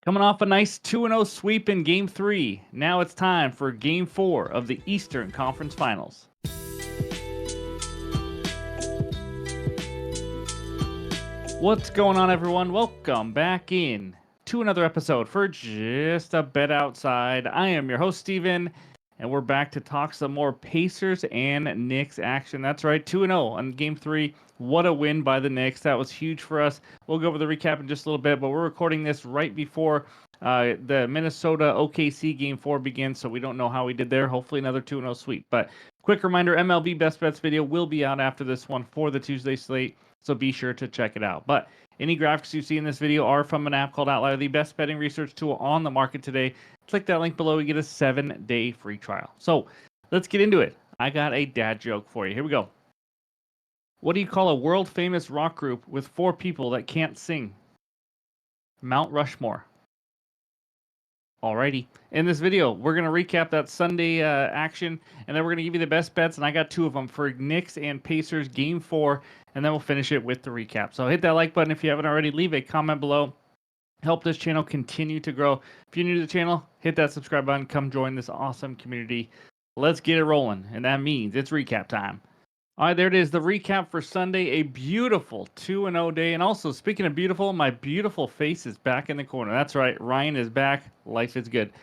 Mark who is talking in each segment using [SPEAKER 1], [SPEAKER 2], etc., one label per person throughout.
[SPEAKER 1] Coming off a nice 2-0 sweep in Game 3, now it's time for Game 4 of the Eastern Conference Finals. What's going on, everyone? Welcome back in to another episode for Just a Bet Outside. I am your host, Steven, and we're back to talk some more Pacers and Knicks action. That's right, 2-0 on Game 3. What a win by the Knicks. That was huge for us. We'll go over the recap in just a little bit, but we're recording this right before the Minnesota OKC Game 4 begins, so we don't know how we did there. Hopefully another 2-0 sweep. But quick reminder, MLB Best Bets video will be out after this one for the Tuesday slate, so be sure to check it out. But any graphics you see in this video are from an app called OUTLIER, the best betting research tool on the market today. Click that link below, you get a 7-day free trial. So let's get into it. I got a dad joke for you. Here we go. What do you call a world-famous rock group with 4 people that can't sing? Mount Rushmore. Alrighty. In this video, we're going to recap that Sunday action, and then we're going to give you the best bets, and I got 2 of them for Knicks and Pacers Game 4, and then we'll finish it with the recap. So hit that like button if you haven't already. Leave a comment below. Help this channel continue to grow. If you're new to the channel, hit that subscribe button. Come join this awesome community. Let's get it rolling, and that means it's recap time. All right, there it is, the recap for Sunday, a beautiful 2-0 day. And also, speaking of beautiful, my beautiful face is back in the corner. That's right, Ryan is back. Life is good.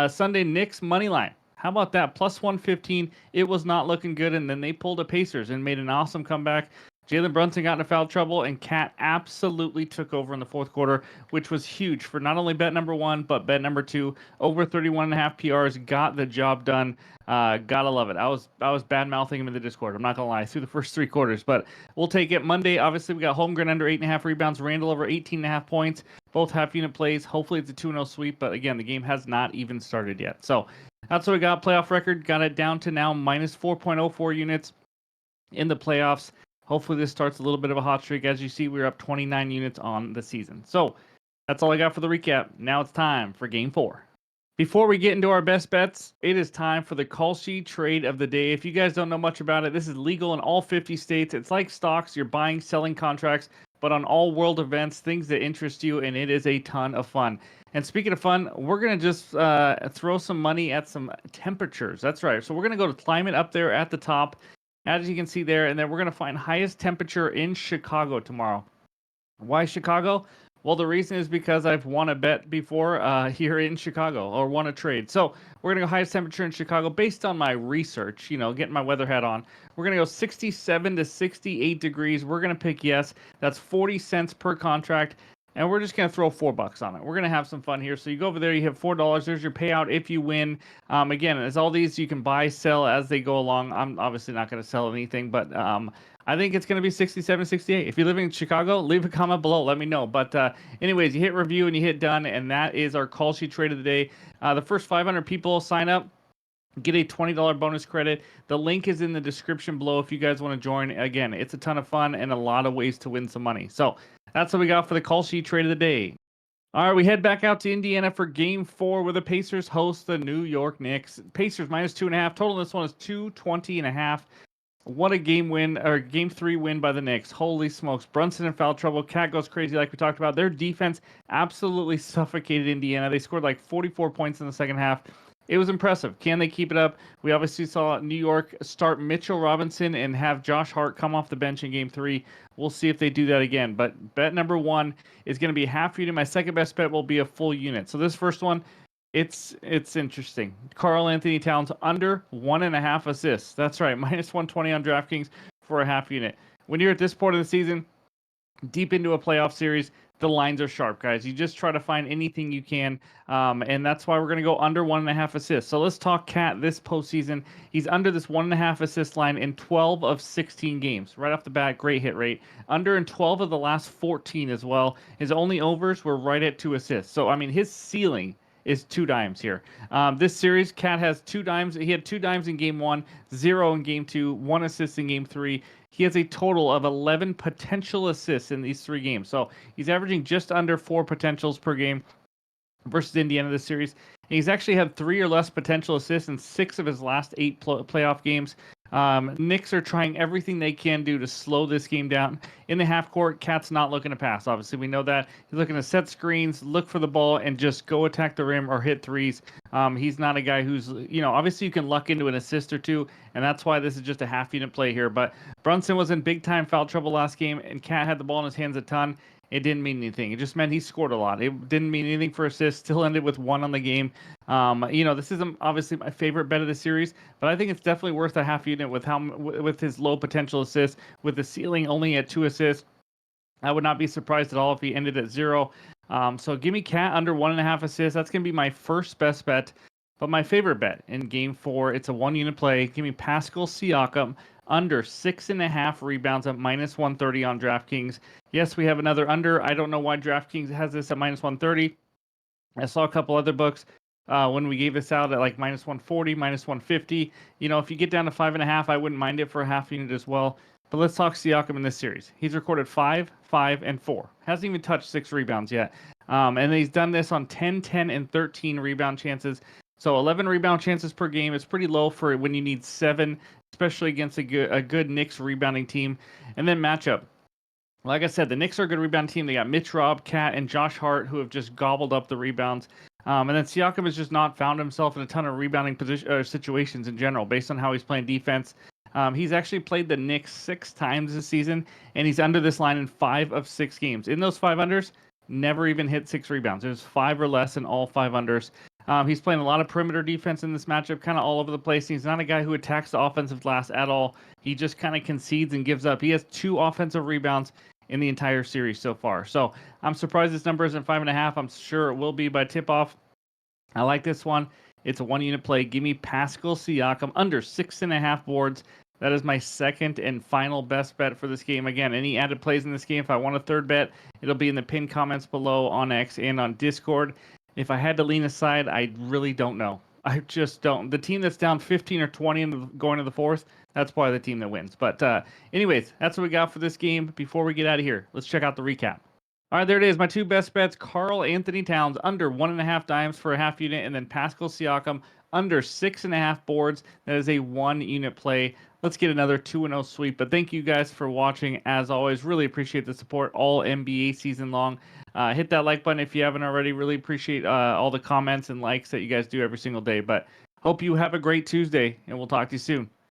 [SPEAKER 1] Sunday, Knicks money line. How about that? Plus 115. It was not looking good, and then they pulled a Pacers and made an awesome comeback. Jalen Brunson got into foul trouble, and Cat absolutely took over in the fourth quarter, which was huge for not only bet number 1, but bet number 2. Over 31.5 PRs, got the job done. Gotta love it. I was bad-mouthing him in the Discord, I'm not gonna lie, through the first 3 quarters, but we'll take it. Monday, obviously, we got Holmgren under 8.5 rebounds, Randall over 18.5 points, both half-unit plays. Hopefully it's a 2-0 sweep, but again, the game has not even started yet. So that's what we got. Playoff record, got it down to now minus 4.04 units in the playoffs. Hopefully this starts a little bit of a hot streak. As you see, we're up 29 units on the season. So that's all I got for the recap. Now it's time for Game 4. Before we get into our best bets, it is time for the KALSHI trade of the day. If you guys don't know much about it, this is legal in all 50 states. It's like stocks. You're buying, selling contracts, but on all world events, things that interest you, and it is a ton of fun. And speaking of fun, we're going to just throw some money at some temperatures. That's right. So we're going to go to climate up there at the top, as you can see there, and then we're going to find highest temperature in Chicago tomorrow. Why Chicago? Well, the reason is because I've won a bet before here in Chicago, or won a trade. So we're going to go highest temperature in Chicago based on my research, getting my weather hat on. We're going to go 67 to 68 degrees. We're going to pick yes. That's 40 cents per contract. And we're just going to throw $4 on it. We're going to have some fun here. So you go over there, you have $4. There's your payout if you win. Again, as all these, you can buy, sell as they go along. I'm obviously not going to sell anything, but I think it's going to be 67, 68. If you live in Chicago, leave a comment below. Let me know. But anyways, you hit review and you hit done, and that is our KALSHI trade of the day. The first 500 people sign up, get a $20 bonus credit. The link is in the description below if you guys want to join. Again, it's a ton of fun and a lot of ways to win some money. So that's what we got for the KALSHI trade of the day. All right, we head back out to Indiana for Game 4 where the Pacers host the New York Knicks. Pacers minus 2.5. Total in this one is 220.5. What a game win, or Game 3 win by the Knicks. Holy smokes. Brunson in foul trouble. Cat goes crazy like we talked about. Their defense absolutely suffocated Indiana. They scored like 44 points in the second half. It was impressive. Can they keep it up? We obviously saw New York start Mitchell Robinson and have Josh Hart come off the bench in Game 3. We'll see if they do that again. But bet number 1 is going to be a half unit. My second best bet will be a full unit. So this first one, it's interesting. Karl Anthony Towns under 1.5 assists. That's right, minus 120 on DraftKings for a half unit. When you're at this point of the season, deep into a playoff series, the lines are sharp, guys. You just try to find anything you can, and that's why we're going to go under 1.5 assists. So let's talk Cat this postseason. He's under this 1.5 assist line in 12 of 16 games. Right off the bat, great hit rate. Under in 12 of the last 14 as well. His only overs were right at 2 assists. So, I mean, his ceiling is 2 dimes here. This series, Cat has 2 dimes. He had 2 dimes in Game 1, 0 in Game 2, 1 assist in Game 3. He has a total of 11 potential assists in these 3 games. So he's averaging just under 4 potentials per game versus Indiana this series. And he's actually had 3 or less potential assists in 6 of his last 8 playoff games. Knicks are trying everything they can do to slow this game down. In the half court, Cat's not looking to pass. Obviously, we know that. He's looking to set screens, look for the ball, and just go attack the rim or hit threes. He's not a guy who's, obviously you can luck into an assist or two, and that's why this is just a half unit play here. But Brunson was in big time foul trouble last game, and Cat had the ball in his hands a ton. It didn't mean anything. It just meant he scored a lot. It didn't mean anything for assists. Still ended with one on the game. This isn't obviously my favorite bet of the series, but I think it's definitely worth a half unit with his low potential assists, with the ceiling only at 2 assists. I would not be surprised at all if he ended at 0. So give me Cat under 1.5 assists. That's going to be my first best bet. But my favorite bet in Game 4, it's a 1-unit play. Give me Pascal Siakam under 6.5 rebounds at -130 on DraftKings. Yes, we have another under. I don't know why DraftKings has this at -130. I saw a couple other books when we gave this out at like -140, -150. If you get down to 5.5, I wouldn't mind it for a half unit as well. But let's talk Siakam in this series. He's recorded 5, 5, and 4. Hasn't even touched 6 rebounds yet. And he's done this on 10, 10, and 13 rebound chances. So 11 rebound chances per game is pretty low for when you need 7, especially against a good Knicks rebounding team. And then matchup. Like I said, the Knicks are a good rebound team. They got Mitch Robb, Cat, and Josh Hart, who have just gobbled up the rebounds. And then Siakam has just not found himself in a ton of rebounding situations in general, based on how he's playing defense. He's actually played the Knicks 6 times this season, and he's under this line in 5 of 6 games. In those 5 unders, never even hit 6 rebounds. There's 5 or less in all 5 unders. He's playing a lot of perimeter defense in this matchup, kind of all over the place. He's not a guy who attacks the offensive glass at all. He just kind of concedes and gives up. He has 2 offensive rebounds in the entire series so far. So I'm surprised this number isn't 5.5. I'm sure it will be by tip-off. I like this one. It's a 1-unit play. Give me Pascal Siakam under 6.5 boards. That is my second and final best bet for this game. Again, any added plays in this game, if I want a third bet, it'll be in the pinned comments below on X and on Discord. If I had to lean aside, I really don't know. I just don't. The team that's down 15 or 20 going to the fourth, that's probably the team that wins. But anyways, that's what we got for this game. Before we get out of here, let's check out the recap. All right, there it is. My 2 best bets, Karl Anthony Towns under 1.5 dimes for a half unit, and then Pascal Siakam under 6.5 boards. That is a 1-unit play. Let's get another 2-0 sweep. But thank you guys for watching. As always, really appreciate the support all NBA season long. Hit that like button if you haven't already. Really appreciate all the comments and likes that you guys do every single day. But hope you have a great Tuesday, and we'll talk to you soon.